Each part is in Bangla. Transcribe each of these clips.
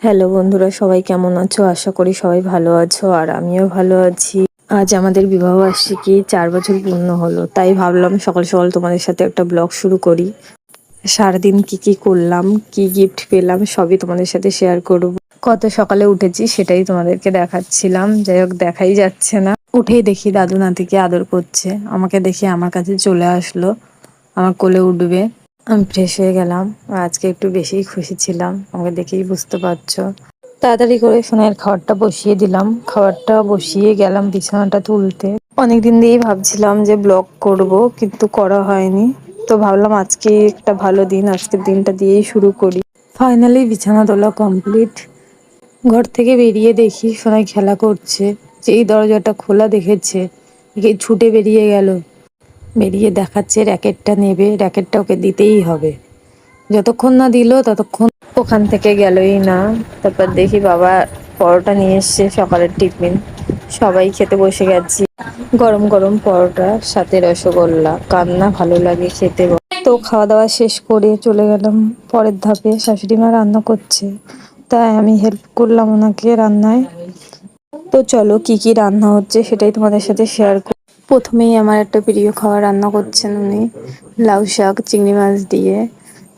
হ্যালো বন্ধুরা, সবাই কেমন আছো? আশা করি সবাই ভালো আছো, আর আমিও ভালো আছি। আজ আমাদের বিবাহ বার্ষিকী 4 বছর পূর্ণ হলো, তাই ভাবলাম সকাল সকাল তোমাদের সাথে একটা ব্লগ শুরু করি। সারাদিন কি কি করলাম, কি গিফট পেলাম, সবই তোমাদের সাথে শেয়ার করব। কত সকালে উঠেছি সেটাই তোমাদেরকে দেখাচ্ছিলাম। যাই হোক, দেখাই যাচ্ছে না। উঠেই দেখি দাদু নাতিকে আদর করছে। আমাকে দেখে আমার কাছে চলে আসলো, আমার কোলে উঠবে। আমি ফ্রেশ হয়ে গেলাম, আর আজকে একটু বেশিই খুশি ছিলাম, আমাকে দেখেই বুঝতে পারছো। তাড়াতাড়ি করে সোনাইয়ের খাবারটা বসিয়ে দিলাম, খাবারটা বসিয়ে গেলাম বিছানাটা তুলতে। অনেকদিন দিয়েই ভাবছিলাম যে ব্লগ করব, কিন্তু করা হয়নি। তো ভাবলাম আজকে একটা ভালো দিন, আজকের দিনটা দিয়েই শুরু করি। ফাইনালি বিছানা তোলা কমপ্লিট। ঘর থেকে বেরিয়ে দেখি সোনাই খেলা করছে। যেই দরজাটা খোলা দেখেছে, ছুটে বেরিয়ে গেল। বেরিয়ে দেখাচ্ছে র্যাকেটটা নেবে, র্যাকেটটা ওকে দিতেই হবে। যতক্ষণ না দিল ততক্ষণ ওখান থেকে গেলই না। তারপর দেখি বাবা পরোটা নিয়ে এসছে, সকালের টিফিন। সবাই খেতে বসে গেছি। গরম গরম পরোটা, সাথে রসগোল্লা, কান্না ভালো লাগে খেতে। তো খাওয়া দাওয়া শেষ করে চলে গেলাম পরের ধাপে। শাশুড়ি মা রান্না করছে, তাই আমি হেল্প করলাম ওনাকে রান্নায়। তো চলো কি কি রান্না হচ্ছে সেটাই তোমাদের সাথে শেয়ার করি। প্রথমেই আমার একটা প্রিয় খাবার রান্না করছেন উনি, লাউ শাক চিংড়ি মাছ দিয়ে।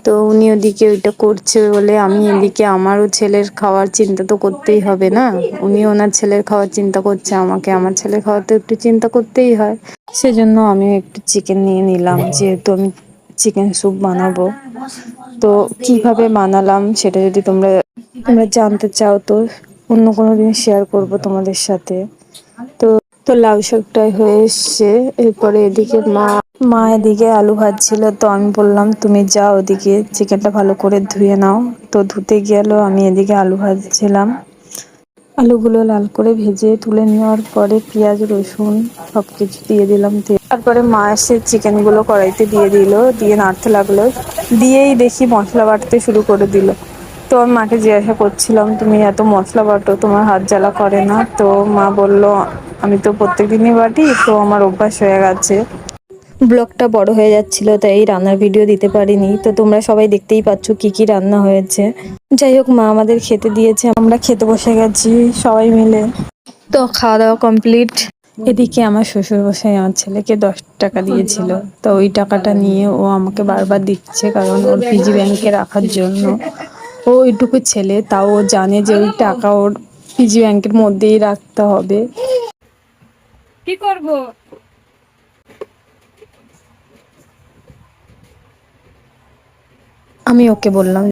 তো উনি ওদিকে ওইটা করছে বলে আমি এদিকে আমারও ছেলের খাওয়ার চিন্তা তো করতেই হবে না। উনি ওনার ছেলের খাওয়ার চিন্তা করছে, আমাকে আমার ছেলের খাওয়ার তো একটু চিন্তা করতেই হয়। সেজন্য আমি একটু চিকেন নিয়ে নিলাম, যেহেতু আমি চিকেন স্যুপ বানাবো। তো কিভাবে বানালাম সেটা যদি তোমরা তোমরা জানতে চাও, তো অন্য কোনো দিন শেয়ার করব তোমাদের সাথে। তো তো লাউ শাকটাই হয়ে এসছে। এরপরে এদিকে মা এদিকে আলু ভাজছিল, তো আমি বললাম তুমি যাও ওদিকে চিকেনটা ভালো করে ধুয়ে নাও। তো ধুতে গেল, আমি এদিকে আলু ভাজছিলাম। আলুগুলো লাল করে ভেজে তুলে নেওয়ার পরে পেঁয়াজ রসুন সবকিছু দিয়ে দিলাম। তারপরে মা এসে চিকেনগুলো কড়াইতে দিয়ে দিল, দিয়ে নাড়তে লাগলো। দিয়েই দেখি মশলা বাটতে শুরু করে দিল। তো আমি মাকে জিজ্ঞাসা করছিলাম, তুমি এত মশলা বাটো, তোমার হাত জ্বালা করে না? তো মা বলল, আমি তো প্রত্যেকদিনই বাটি, তো আমার অভ্যাস হয়ে গেছে। ব্লগটা বড় হয়ে যাচ্ছিল, তাই রান্নার ভিডিও দিতে পারিনি। তো তোমরা সবাই দেখতেই পাচ্ছ কি কি রান্না হয়েছে। যাই হোক, মা আমাদের খেতে দিয়েছে, আমরা খেতে বসে গেছি সবাই মিলে। তো খাওয়া দাওয়া কমপ্লিট। এদিকে আমার শ্বশুরমশাই আমার ছেলেকে 10 টাকা দিয়েছিল, তো ওই টাকাটা নিয়ে ও আমাকে বারবার দিচ্ছে, কারণ ওর পিজি ব্যাংকে রাখার জন্য। ও ওইটুকু ছেলে, তাও ও জানে যে ওই টাকা ওর পিজি ব্যাংকের মধ্যেই রাখতে হবে। কি করব? আমি ওকে বললাম